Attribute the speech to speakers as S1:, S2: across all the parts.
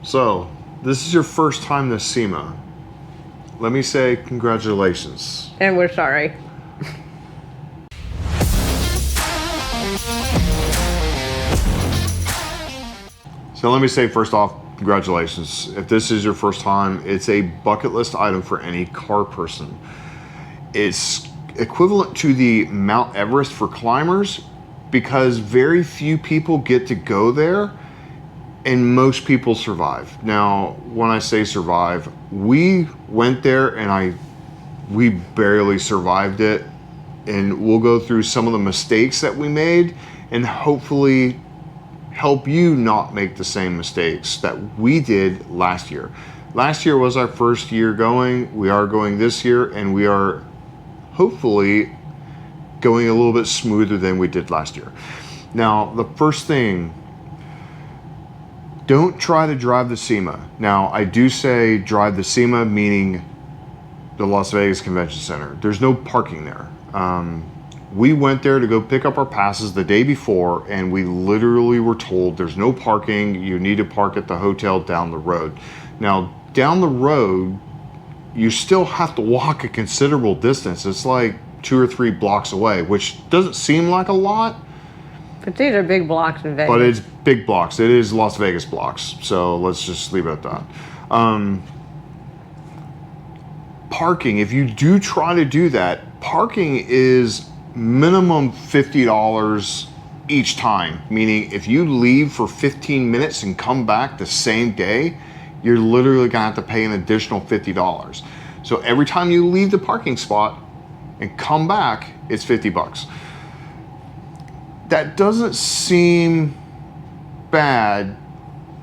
S1: So, this is your first time to SEMA. Let me say congratulations.
S2: And we're sorry.
S1: So let me say first off, congratulations. If this is your first time, it's a bucket list item for any car person. It's equivalent to the Mount Everest for climbers because very few people get to go there and most people survive. Now, when I say survive, we went there and we barely survived it, and we'll go through some of the mistakes that we made and hopefully help you not make the same mistakes that we did last year. Last year was our first year going. We are going this year, and we are hopefully going a little bit smoother than we did last year. Now, the first thing, don't try to drive the SEMA. Now, I do say drive the SEMA, meaning the Las Vegas Convention Center. There's no parking there. We went there to go pick up our passes the day before, and we literally were told there's no parking. You need to park at the hotel down the road. Now, down the road, you still have to walk a considerable distance. It's like 2 or 3 blocks away, which doesn't seem like a lot.
S2: But these are big blocks in Vegas.
S1: But it's big blocks. It is Las Vegas blocks. So let's just leave it at that. Parking, if you do try to do that, parking is minimum $50 each time, meaning if you leave for 15 minutes and come back the same day, you're literally gonna have to pay an additional $50. So every time you leave the parking spot and come back, it's 50 bucks. That doesn't seem bad,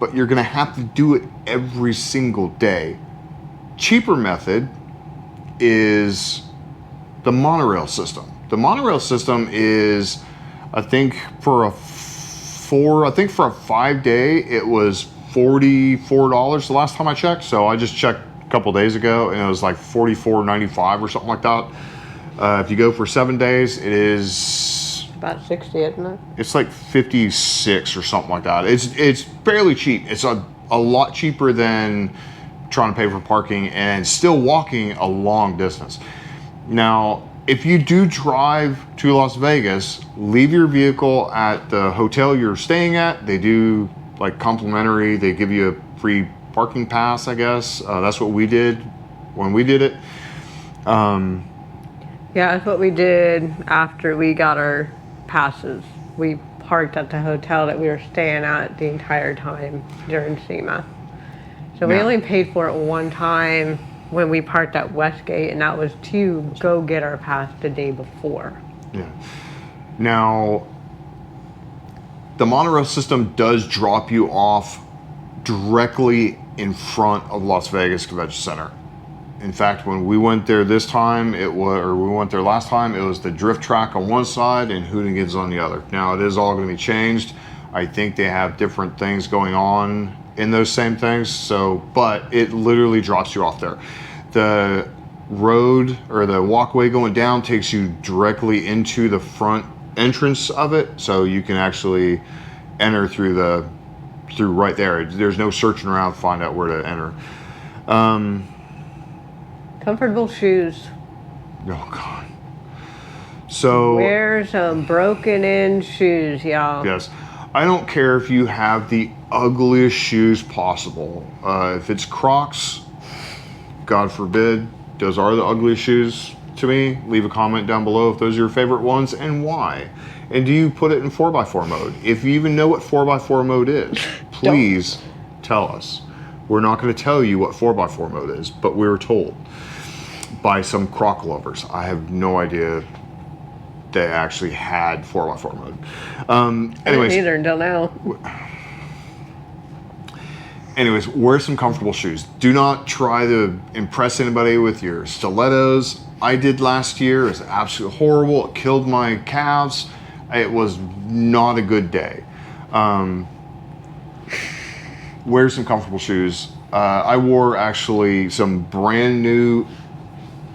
S1: but you're gonna have to do it every single day. Cheaper method is the monorail system. The monorail system is, I think for a 5-day, it was $44 the last time I checked. So I just checked a couple days ago and it was like $44.95 or something like that. If you go for 7 days, it is
S2: about 60, isn't it?
S1: It's like 56 or something like that. It's fairly cheap. It's a lot cheaper than trying to pay for parking and still walking a long distance. Now, if you do drive to Las Vegas, leave your vehicle at the hotel you're staying at. They do like complimentary, they give you a free parking pass, I guess. That's what we did when we did it.
S2: Yeah, that's what we did after we got our passes. We parked at the hotel that we were staying at the entire time during SEMA. So we only paid for it one time when we parked at Westgate, and that was to go get our pass the day before.
S1: Yeah. Now, the monorail system does drop you off directly in front of Las Vegas Convention Center. In fact, when we went there this time, we went there last time, it was the drift track on one side and Hoonigan's on the other. Now, it is all going to be changed. I think they have different things going on in those same things. So, but it literally drops you off there. The road or the walkway going down takes you directly into the front entrance of it. So you can actually enter through right there. There's no searching around to find out where to enter.
S2: Comfortable shoes.
S1: Oh God. So
S2: wear some broken in shoes, y'all.
S1: Yes. I don't care if you have the ugliest shoes possible. If it's Crocs, God forbid, those are the ugliest shoes to me. Leave a comment down below if those are your favorite ones and why. And do you put it in 4x4 mode? If you even know what 4x4 mode is, please tell us. We're not going to tell you what 4x4 mode is, but we were told by some Croc lovers. I have no idea they actually had 4x4 mode. Anyways,
S2: neither until now.
S1: Anyways, wear some comfortable shoes. Do not try to impress anybody with your stilettos. I did last year. It was absolutely horrible. It killed my calves. It was not a good day. Wear some comfortable shoes. I wore actually some brand new,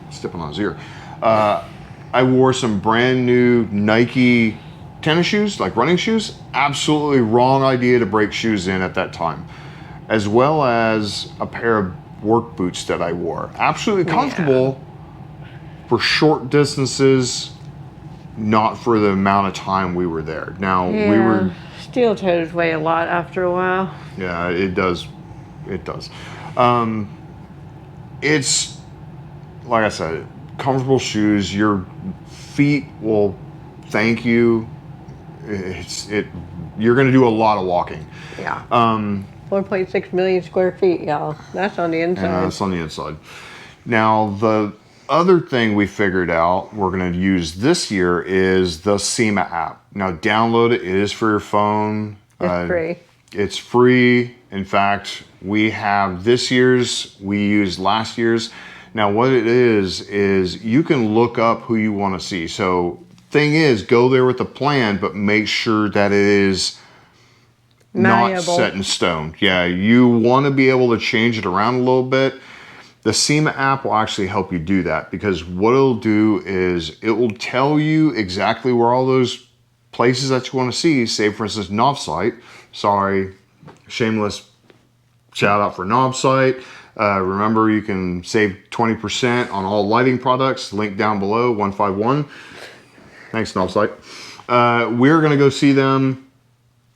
S1: stepping on his ear. I wore some brand new Nike tennis shoes, like running shoes. Absolutely wrong idea to break shoes in at that time. as well as a pair of work boots that I wore. Absolutely comfortable for short distances, not for the amount of time we were there. Now, we were...
S2: Steel toes weigh a lot after a while.
S1: Yeah, it does. It does. It's, like I said, comfortable shoes. Your feet will thank you. You're going to do a lot of walking.
S2: Yeah. 4.6 million square feet, y'all. That's on the inside.
S1: Yeah, that's on the inside. Now, the other thing we figured out we're going to use this year is the SEMA app. Now, download it. It is for your phone.
S2: It's free.
S1: It's free. In fact, we have this year's. We used last year's. Now, what it is you can look up who you want to see. So, thing is, go there with a plan, but make sure that it is not set in stone. Yeah, you want to be able to change it around a little bit. The SEMA app will actually help you do that, because what it'll do is it will tell you exactly where all those places that you want to see, say for instance NOVSIGHT, sorry, shameless shout out for NOVSIGHT. Remember, you can save 20% on all lighting products, link down below, 151. Thanks NOVSIGHT. We're going to go see them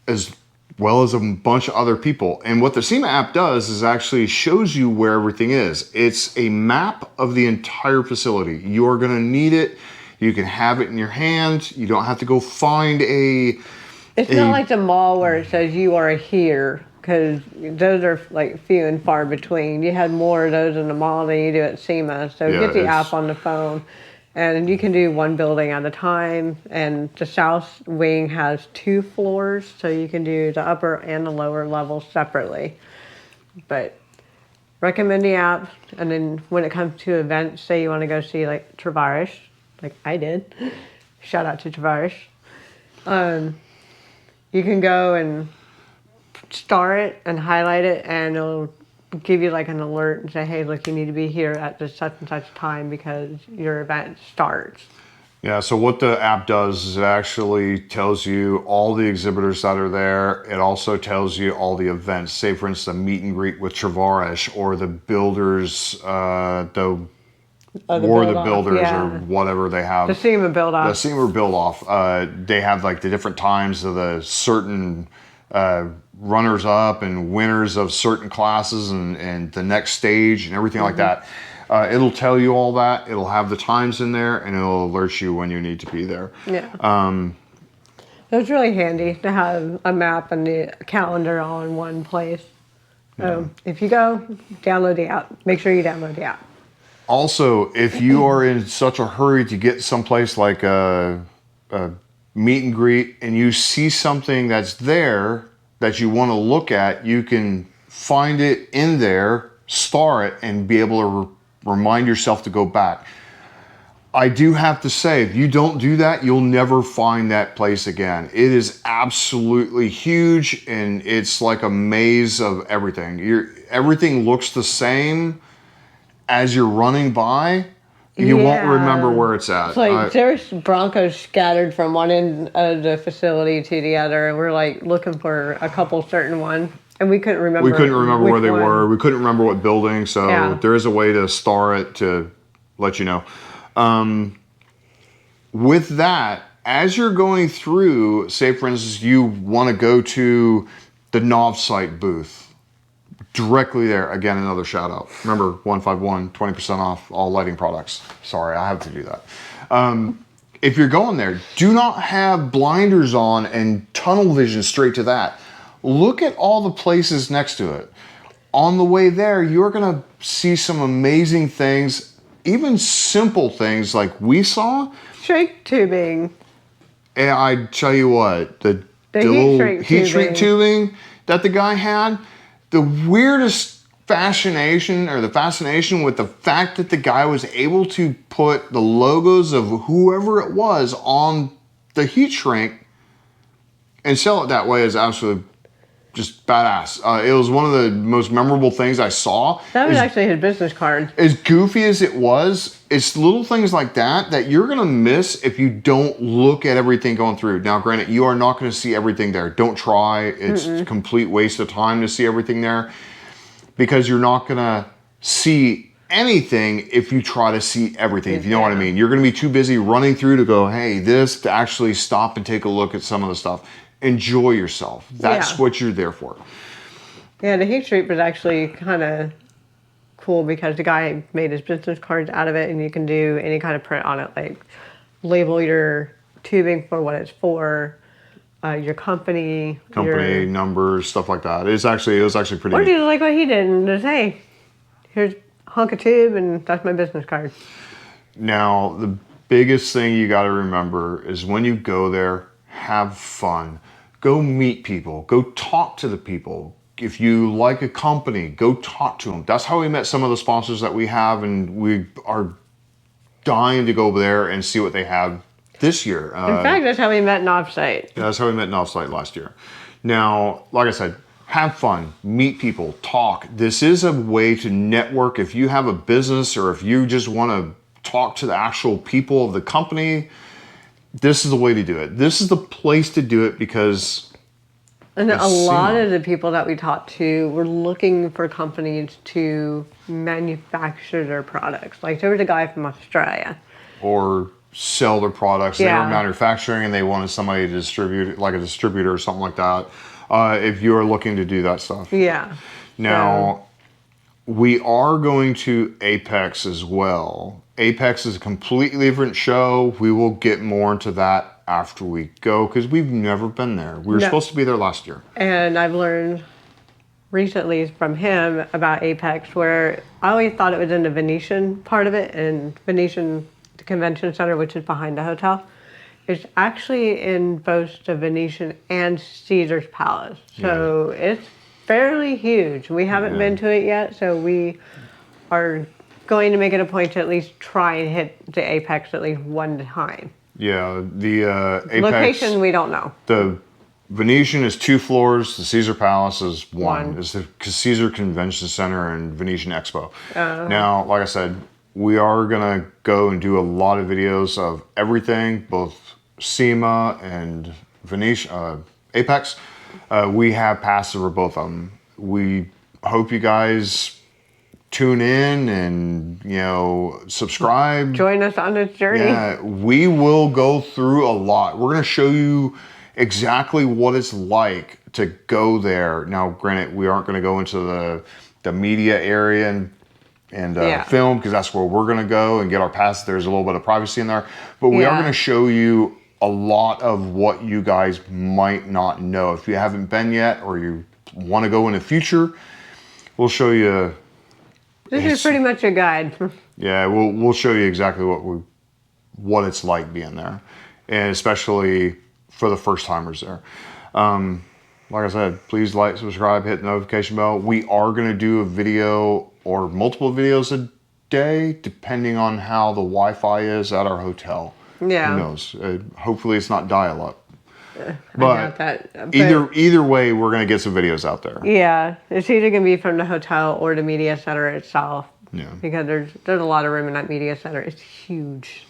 S1: as well as a bunch of other people. And what the SEMA app does is actually shows you where everything is. It's a map of the entire facility. You are going to need it. You can have it in your hand. You don't have to go find a...
S2: It's not like the mall where it says you are here, because those are like few and far between. You had more of those in the mall than you do at SEMA. So get the app on the phone. And you can do one building at a time. And the south wing has 2 floors, so you can do the upper and the lower levels separately. But recommend the app. And then when it comes to events, say you want to go see like Travaris, like I did. Shout out to Travaris. You can go and star it and highlight it, and it'll give you like an alert and say, hey, look, you need to be here at this such and such time because your event starts.
S1: Yeah, so what the app does is it actually tells you all the exhibitors that are there. It also tells you all the events. Say, for instance, a meet and greet with Travaris, or the builders, the builders, or whatever they have.
S2: The SEMA build off.
S1: The SEMA build off. They have like the different times of the certain runners up and winners of certain classes and the next stage and everything like that. It'll tell you all that. It'll have the times in there, and it'll alert you when you need to be there.
S2: Yeah. It's really handy to have a map and the calendar all in one place. So if you go, download the app. Make sure you download the app.
S1: Also, if you are in such a hurry to get someplace like a meet and greet, and you see something that's there that you want to look at, you can find it in there, star it, and be able to remind yourself to go back. I do have to say, if you don't do that, you'll never find that place again. It is absolutely huge, and it's like a maze of everything. Everything looks the same as you're running by. You won't remember where it's at.
S2: It's like there's Broncos scattered from one end of the facility to the other, and we're like looking for a couple certain ones, and we couldn't remember.
S1: We couldn't remember where they were. We couldn't remember what building. So there is a way to star it to let you know. With that, as you're going through, say for instance, you want to go to the NOVSIGHT booth. Directly there, again, another shout out. Remember, 151, 20% off all lighting products. Sorry, I have to do that. If you're going there, do not have blinders on and tunnel vision straight to that. Look at all the places next to it. On the way there, you're gonna see some amazing things, even simple things like we saw.
S2: Shrink tubing.
S1: And I tell you what, the heat shrink tubing that the guy had, the weirdest fascination with the fact that the guy was able to put the logos of whoever it was on the heat shrink and sell it that way is absolutely just badass. It was one of the most memorable things I saw.
S2: That was actually his business card.
S1: As goofy as it was, it's little things like that you're going to miss if you don't look at everything going through. Now, granted, you are not going to see everything there. Don't try. It's a complete waste of time to see everything there, because you're not going to see anything if you try to see everything, if you know what I mean. You're going to be too busy running through to go, hey, this, to actually stop and take a look at some of the stuff. Enjoy yourself. That's what you're there for.
S2: Yeah, the heat street was actually kind of cool because the guy made his business cards out of it, and you can do any kind of print on it, like label your tubing for what it's for, your company,
S1: numbers, stuff like that. It was actually pretty.
S2: Or do you like what he did and just, hey, here's a hunk of tube and that's my business card.
S1: Now, the biggest thing you got to remember is when you go there, have fun. Go meet people. Go talk to the people. If you like a company, go talk to them. That's how we met some of the sponsors that we have, and we are dying to go over there and see what they have this year.
S2: In fact, that's how we met NOVSIGHT.
S1: Yeah, that's how we met NOVSIGHT last year. Now, like I said, have fun, meet people, talk. This is a way to network. If you have a business or if you just want to talk to the actual people of the company, this is the way to do it. This is the place to do it, because
S2: and a lot of the people that we talked to were looking for companies to manufacture their products. Like, there was a guy from Australia.
S1: Or sell their products. They were manufacturing and they wanted somebody to distribute it, like a distributor or something like that. If you are looking to do that stuff.
S2: Yeah.
S1: Now, we are going to AAPEX as well. AAPEX is a completely different show. We will get more into that after we go, because we've never been there. We were supposed to be there last year.
S2: And I've learned recently from him about AAPEX, where I always thought it was in the Venation part of it, and Venation, the convention center, which is behind the hotel. It's actually in both the Venetian and Caesar's Palace. So it's fairly huge. We haven't been to it yet, so we are going to make it a point to at least try and hit the AAPEX at least one time.
S1: Yeah, the AAPEX...
S2: Location, we don't know.
S1: The Venetian is 2 floors. The Caesar Palace is 1. It's the Caesar Convention Center and Venetian Expo. Now, like I said, we are going to go and do a lot of videos of everything, both SEMA and Venetian, AAPEX. We have passes for both of them. We hope you guys tune in and, subscribe.
S2: Join us on this journey.
S1: Yeah, we will go through a lot. We're going to show you exactly what it's like to go there. Now, granted, we aren't going to go into the media area and film, because that's where we're going to go and get our pass. There's a little bit of privacy in there. But we are going to show you a lot of what you guys might not know. If you haven't been yet or you want to go in the future, we'll show you.
S2: This is pretty much a guide.
S1: Yeah, we'll show you exactly what it's like being there, and especially for the first timers there. Like I said, please like, subscribe, hit the notification bell. We are going to do a video or multiple videos a day, depending on how the Wi-Fi is at our hotel.
S2: Yeah.
S1: Who knows? Hopefully it's not dial-up.
S2: But
S1: either way, we're going to get some videos out there.
S2: Yeah, it's either going to be from the hotel or the media center itself.
S1: Yeah.
S2: Because there's a lot of room in that media center. It's huge.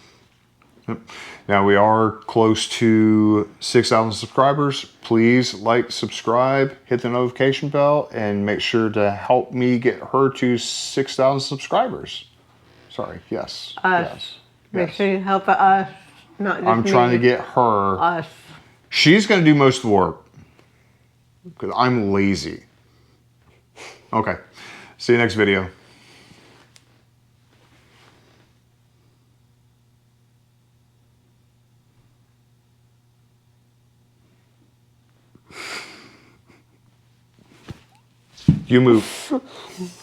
S1: Yep. Now, we are close to 6,000 subscribers. Please like, subscribe, hit the notification bell, and make sure to help me get her to 6,000 subscribers. Sorry, yes. Yes.
S2: Make sure you help us, not just
S1: I'm trying to get her.
S2: Us.
S1: She's going to do most of the work, because I'm lazy. Okay. See you next video. You move.